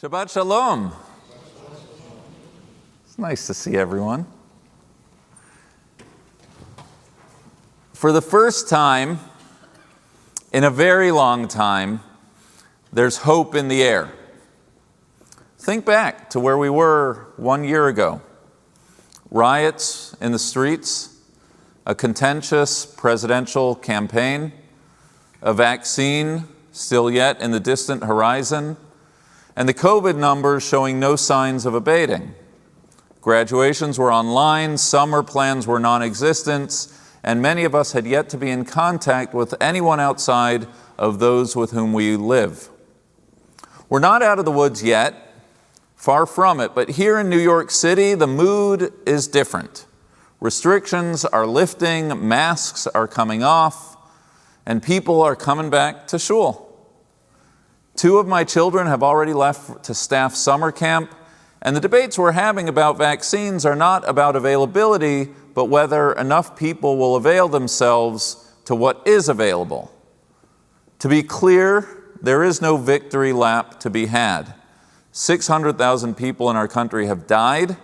Shabbat Shalom. It's nice to see everyone. For the first time in a very long time, there's hope in the air. Think back to where we were 1 year ago. Riots in the streets, a contentious presidential campaign, a vaccine still yet in the distant horizon, and the COVID numbers showing no signs of abating. Graduations were online, summer plans were non-existent, and many of us had yet to be in contact with anyone outside of those with whom we live. We're not out of the woods yet, far from it, but here in New York City, the mood is different. Restrictions are lifting, masks are coming off, and people are coming back to shul. 2 of my children have already left to staff summer camp, and the debates we're having about vaccines are not about availability, but whether enough people will avail themselves to what is available. To be clear, there is no victory lap to be had. 600,000 people in our country have died,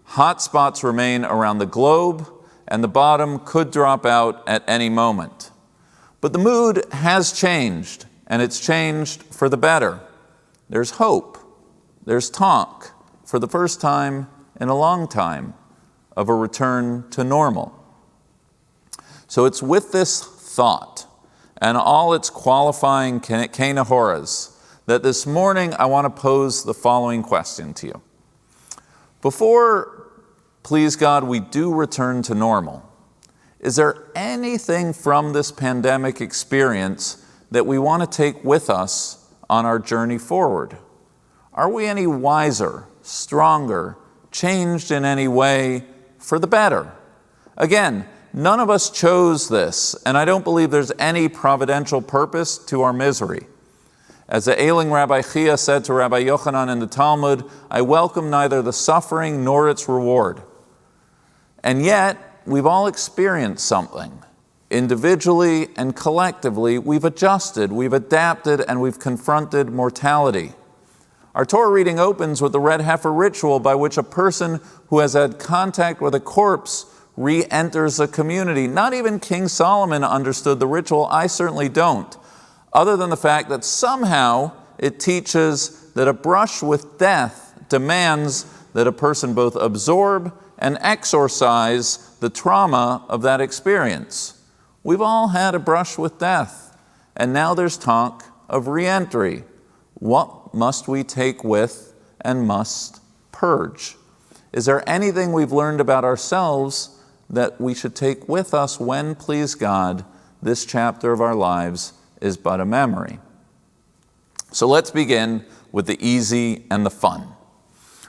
hotspots remain around the globe, and the bottom could drop out at any moment. But the mood has changed, and it's changed for the better. There's hope. There's talk, for the first time in a long time, of a return to normal. So it's with this thought and all its qualifying kanahoras that this morning I want to pose the following question to you. Before, please God, we do return to normal, is there anything from this pandemic experience that we want to take with us on our journey forward? Are we any wiser, stronger, changed in any way for the better? Again, none of us chose this, and I don't believe there's any providential purpose to our misery. As the ailing Rabbi Chia said to Rabbi Yochanan in the Talmud, I welcome neither the suffering nor its reward. And yet, we've all experienced something. Individually and collectively, we've adjusted, we've adapted, and we've confronted mortality. Our Torah reading opens with the red heifer ritual by which a person who has had contact with a corpse re-enters a community. Not even King Solomon understood the ritual. I certainly don't, other than the fact that somehow it teaches that a brush with death demands that a person both absorb and exorcise the trauma of that experience. We've all had a brush with death, and now there's talk of re-entry. What must we take with and must purge? Is there anything we've learned about ourselves that we should take with us when, please God, this chapter of our lives is but a memory? So let's begin with the easy and the fun.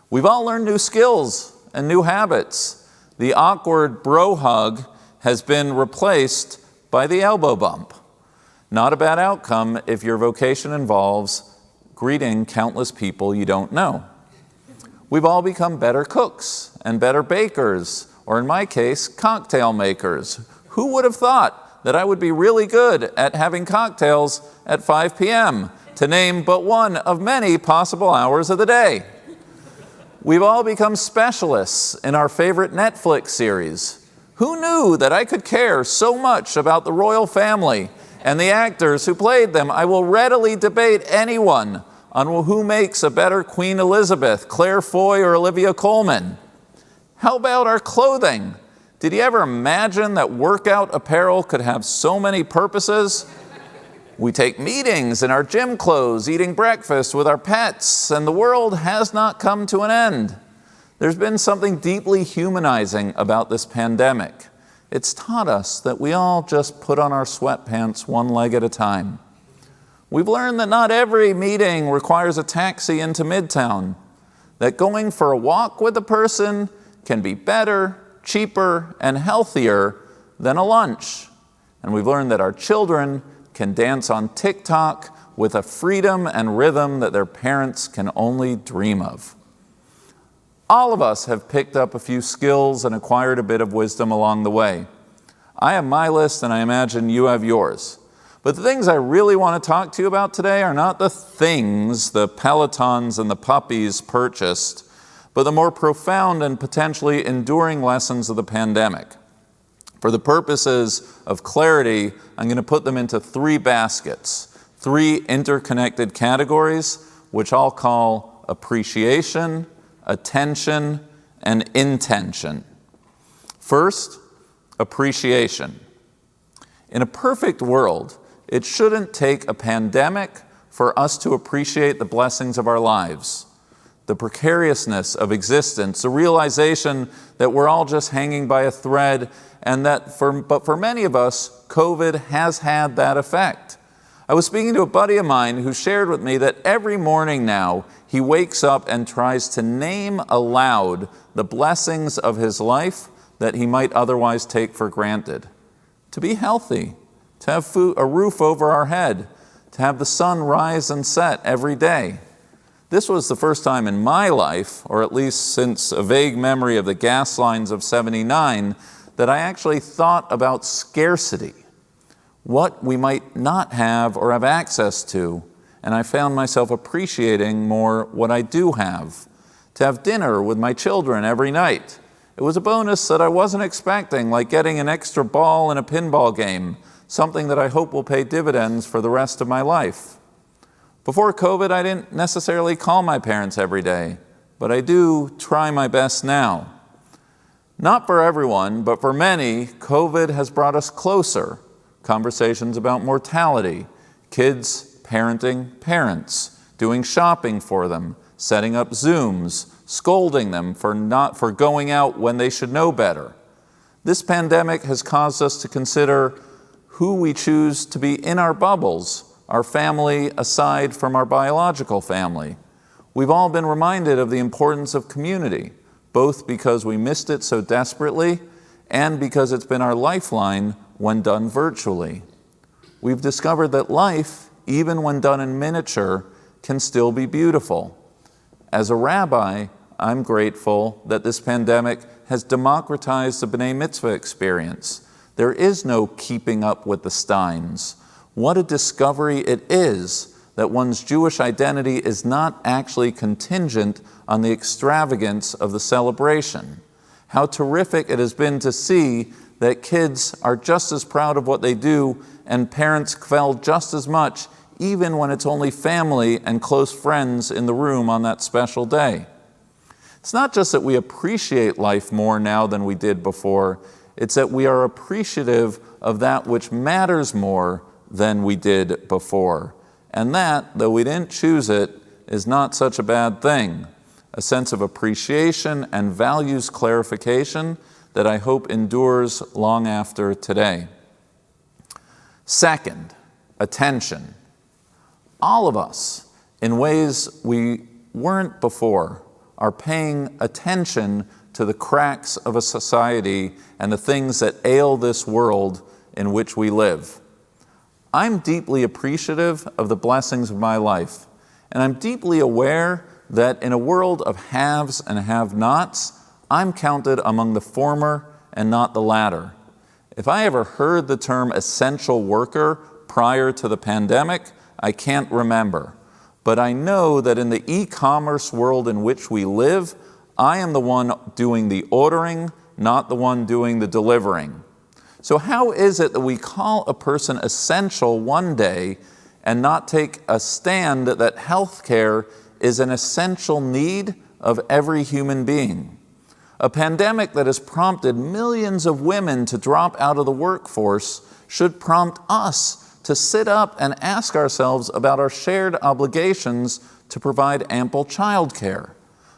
We've all learned new skills and new habits. The awkward bro hug has been replaced by the elbow bump. Not a bad outcome if your vocation involves greeting countless people you don't know. We've all become better cooks and better bakers, or in my case, cocktail makers. Who would have thought that I would be really good at having cocktails at 5 p.m., to name but one of many possible hours of the day? We've all become specialists in our favorite Netflix series. Who knew that I could care so much about the royal family and the actors who played them? I will readily debate anyone on who makes a better Queen Elizabeth, Claire Foy or Olivia Colman. How about our clothing? Did you ever imagine that workout apparel could have so many purposes? We take meetings in our gym clothes, eating breakfast with our pets, and the world has not come to an end. There's been something deeply humanizing about this pandemic. It's taught us that we all just put on our sweatpants one leg at a time. We've learned that not every meeting requires a taxi into Midtown, that going for a walk with a person can be better, cheaper, and healthier than a lunch. And we've learned that our children can dance on TikTok with a freedom and rhythm that their parents can only dream of. All of us have picked up a few skills and acquired a bit of wisdom along the way. I have my list, and I imagine you have yours. But the things I really want to talk to you about today are not the things the Pelotons and the puppies purchased, but the more profound and potentially enduring lessons of the pandemic. For the purposes of clarity, I'm going to put them into three baskets, three interconnected categories, which I'll call appreciation, attention, and intention. First, appreciation. In a perfect world, it shouldn't take a pandemic for us to appreciate the blessings of our lives, the precariousness of existence, the realization that we're all just hanging by a thread, and but for many of us, COVID has had that effect. I was speaking to a buddy of mine who shared with me that every morning now he wakes up and tries to name aloud the blessings of his life that he might otherwise take for granted. To be healthy, to have food, a roof over our head, to have the sun rise and set every day. This was the first time in my life, or at least since a vague memory of the gas lines of '79, that I actually thought about scarcity, what we might not have or have access to, and I found myself appreciating more what I do have. To have dinner with my children every night. It was a bonus that I wasn't expecting, like getting an extra ball in a pinball game, something that I hope will pay dividends for the rest of my life. Before COVID, I didn't necessarily call my parents every day, but I do try my best now. Not for everyone, but for many, COVID has brought us closer. Conversations about mortality, kids parenting parents, doing shopping for them, setting up Zooms, scolding them for going out when they should know better. This pandemic has caused us to consider who we choose to be in our bubbles, our family aside from our biological family. We've all been reminded of the importance of community, both because we missed it so desperately and because it's been our lifeline when done virtually. We've discovered that life, even when done in miniature, can still be beautiful. As a rabbi, I'm grateful that this pandemic has democratized the B'nai Mitzvah experience. There is no keeping up with the Steins. What a discovery it is that one's Jewish identity is not actually contingent on the extravagance of the celebration. How terrific it has been to see that kids are just as proud of what they do and parents kvel just as much, even when it's only family and close friends in the room on that special day. It's not just that we appreciate life more now than we did before, it's that we are appreciative of that which matters more than we did before. And that, though we didn't choose it, is not such a bad thing. A sense of appreciation and values clarification that I hope endures long after today. Second, attention. All of us, in ways we weren't before, are paying attention to the cracks of a society and the things that ail this world in which we live. I'm deeply appreciative of the blessings of my life, and I'm deeply aware that in a world of haves and have-nots, I'm counted among the former and not the latter. If I ever heard the term essential worker prior to the pandemic, I can't remember. But I know that in the e-commerce world in which we live, I am the one doing the ordering, not the one doing the delivering. So how is it that we call a person essential one day and not take a stand that healthcare is an essential need of every human being? A pandemic that has prompted millions of women to drop out of the workforce should prompt us to sit up and ask ourselves about our shared obligations to provide ample childcare.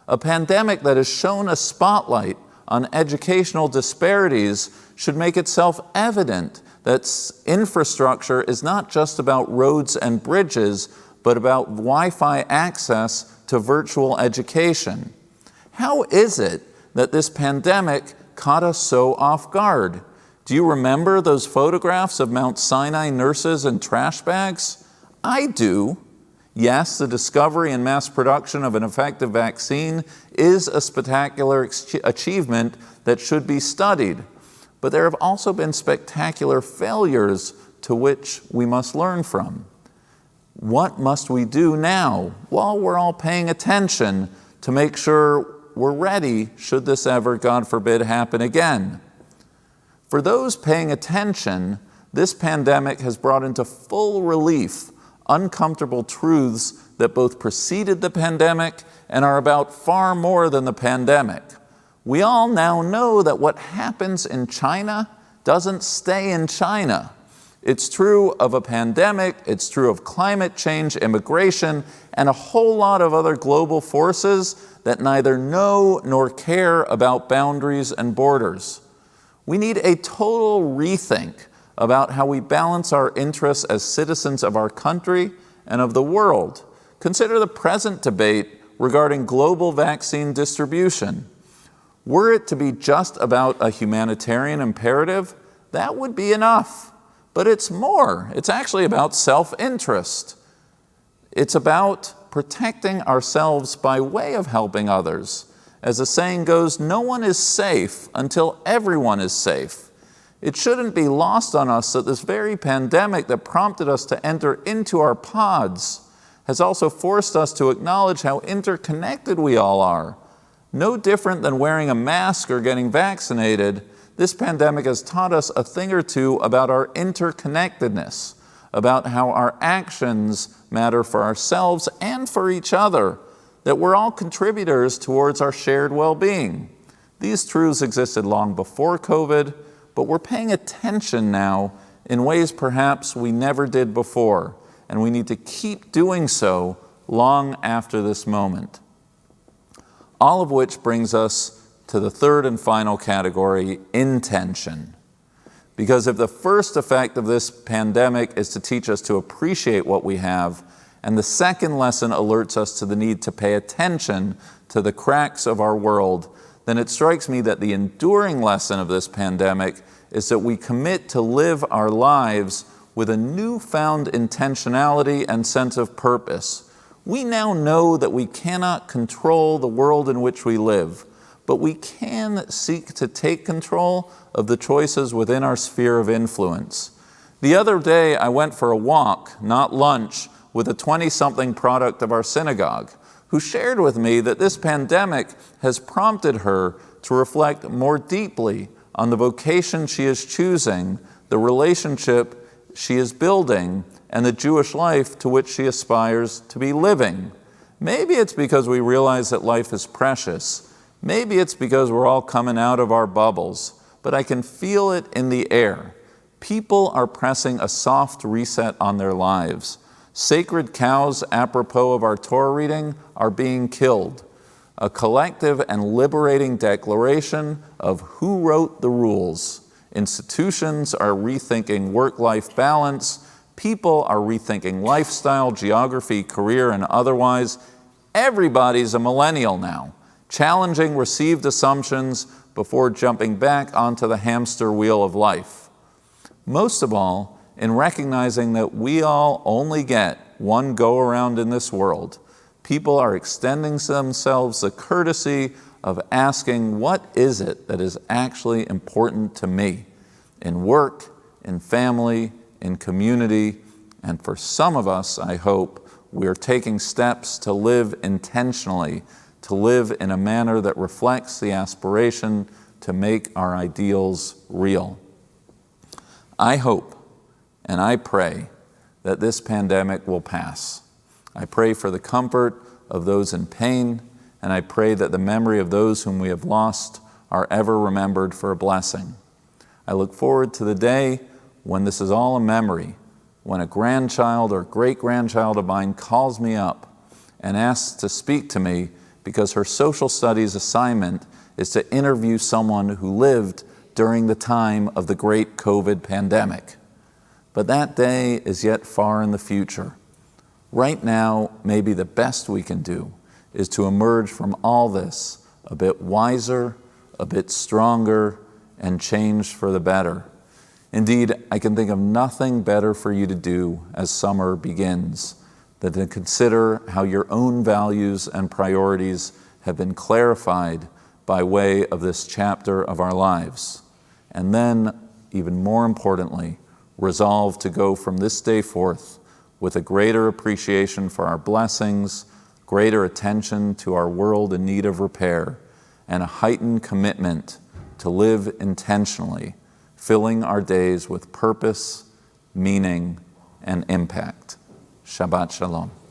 A pandemic that has shown a spotlight on educational disparities should make itself evident that infrastructure is not just about roads and bridges, but about Wi-Fi access to virtual education. How is it that this pandemic caught us so off guard? Do you remember those photographs of Mount Sinai nurses in trash bags? I do. Yes, the discovery and mass production of an effective vaccine is a spectacular achievement that should be studied. But there have also been spectacular failures to which we must learn from. What must we do now while we're all paying attention to make sure we're ready should this ever, God forbid, happen again? For those paying attention, this pandemic has brought into full relief uncomfortable truths that both preceded the pandemic and are about far more than the pandemic. We all now know that what happens in China doesn't stay in China. It's true of a pandemic, it's true of climate change, immigration, and a whole lot of other global forces that neither know nor care about boundaries and borders. We need a total rethink about how we balance our interests as citizens of our country and of the world. Consider the present debate regarding global vaccine distribution. Were it to be just about a humanitarian imperative, that would be enough. But it's more. It's actually about self-interest. It's about protecting ourselves by way of helping others. As the saying goes, no one is safe until everyone is safe. It shouldn't be lost on us that this very pandemic that prompted us to enter into our pods has also forced us to acknowledge how interconnected we all are. No different than wearing a mask or getting vaccinated, this pandemic has taught us a thing or two about our interconnectedness, about how our actions matter for ourselves and for each other, that we're all contributors towards our shared well-being. These truths existed long before COVID, but we're paying attention now in ways perhaps we never did before, and we need to keep doing so long after this moment. All of which brings us to the third and final category, intention. Because if the first effect of this pandemic is to teach us to appreciate what we have, and the second lesson alerts us to the need to pay attention to the cracks of our world, then it strikes me that the enduring lesson of this pandemic is that we commit to live our lives with a newfound intentionality and sense of purpose. We now know that we cannot control the world in which we live, but we can seek to take control of the choices within our sphere of influence. The other day, I went for a walk, not lunch, with a 20-something product of our synagogue, who shared with me that this pandemic has prompted her to reflect more deeply on the vocation she is choosing, the relationship she is building, and the Jewish life to which she aspires to be living. Maybe it's because we realize that life is precious. Maybe it's because we're all coming out of our bubbles, but I can feel it in the air. People are pressing a soft reset on their lives. Sacred cows, apropos of our Torah reading, are being killed. A collective and liberating declaration of who wrote the rules. Institutions are rethinking work-life balance. People are rethinking lifestyle, geography, career, and otherwise. Everybody's a millennial now, challenging received assumptions before jumping back onto the hamster wheel of life. Most of all, in recognizing that we all only get one go-around in this world, people are extending themselves the courtesy of asking, what is it that is actually important to me in work, in family, in community, and for some of us, I hope, we're taking steps to live intentionally, to live in a manner that reflects the aspiration to make our ideals real. I hope and I pray that this pandemic will pass. I pray for the comfort of those in pain, and I pray that the memory of those whom we have lost are ever remembered for a blessing. I look forward to the day when this is all a memory, when a grandchild or great-grandchild of mine calls me up and asks to speak to me because her social studies assignment is to interview someone who lived during the time of the great COVID pandemic. But that day is yet far in the future. Right now, maybe the best we can do is to emerge from all this a bit wiser, a bit stronger, and changed for the better. Indeed, I can think of nothing better for you to do as summer begins than to consider how your own values and priorities have been clarified by way of this chapter of our lives. And then, even more importantly, resolve to go from this day forth with a greater appreciation for our blessings, greater attention to our world in need of repair, and a heightened commitment to live intentionally, filling our days with purpose, meaning, and impact. Shabbat Shalom.